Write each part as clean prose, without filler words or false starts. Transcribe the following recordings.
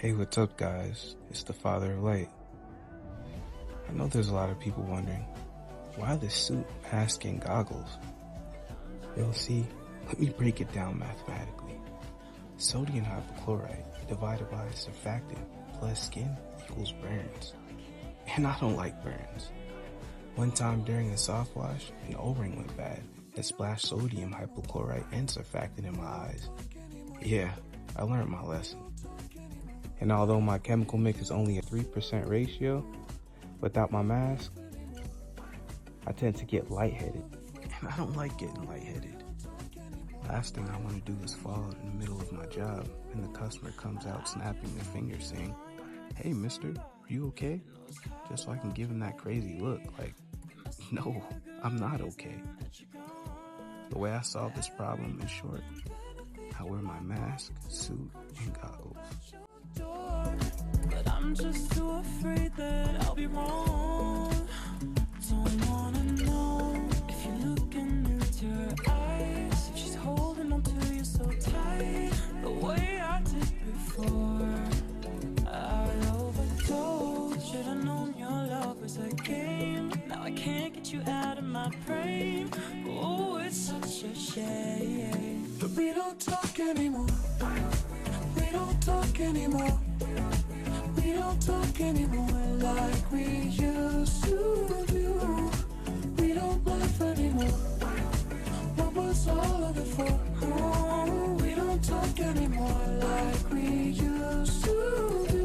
Hey, what's up guys? It's the Father of Light. I know there's a lot of people wondering, why the suit, mask, and goggles? Well, see, let me break it down mathematically. Sodium hypochlorite divided by surfactant plus skin equals burns. And I don't like burns. One time during a soft wash, an O-ring went bad and splashed sodium hypochlorite and surfactant in my eyes. Yeah, I learned my lesson. And although my chemical mix is only a 3% ratio, without my mask, I tend to get lightheaded. And I don't like getting lightheaded. Last thing I want to do is fall in the middle of my job and the customer comes out snapping their fingers saying, "Hey mister, are you okay?" Just so I can give him that crazy look like, no, I'm not okay. The way I solve this problem is short. I wear my mask, suit, and goggles. But I'm just too afraid that I'll be wrong. Don't wanna know if you're looking into her eyes, if she's holding on to you so tight, the way I did before. I overdosed. Should've known your love was a game. Now I can't get you out of my brain. Oh, it's such a shame that we don't talk anymore. We don't talk anymore. We don't talk anymore like we used to do. We don't laugh anymore. What was all of it for? Oh, we don't talk anymore like we used to do.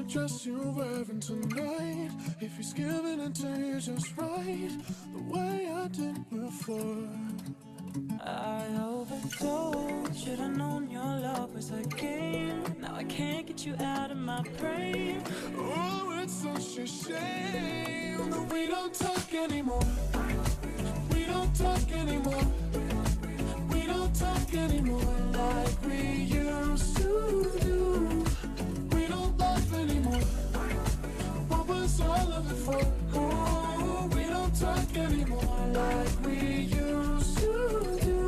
Dress you're wearing tonight, if he's giving it to you just right, the way I did before. I overdosed. Should've known your love was a game. Now I can't get you out of my brain. Oh, it's such a shame that we don't talk anymore. We don't talk anymore. We don't talk anymore like we used to do. We don't laugh anymore. What was all of it for? Oh, we don't talk anymore like we used to do.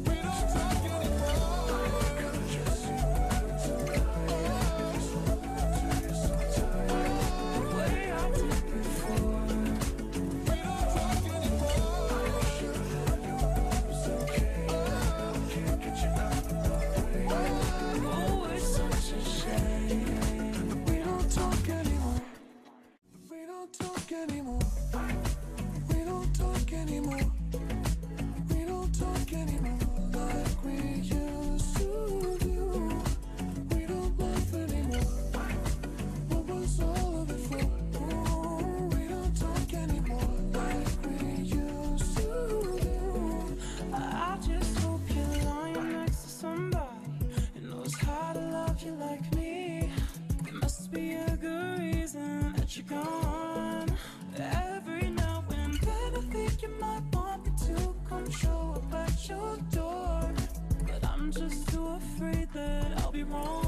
We don't talk anymore. The way I did before. We don't talk anymore. Can't get you out of my way. Oh, it's such a shame. We don't talk anymore. We don't talk anymore. We don't talk anymore. We don't talk anymore like we used to do. We don't laugh anymore. What was all of it for? Oh, we don't talk anymore like we used to do. I just hope you're lying next to somebody who knows how to love you like me. There must be a good reason that you're gone. Every now and then I think you might want me to come show up at your door, but I'm just too afraid that I'll be wrong.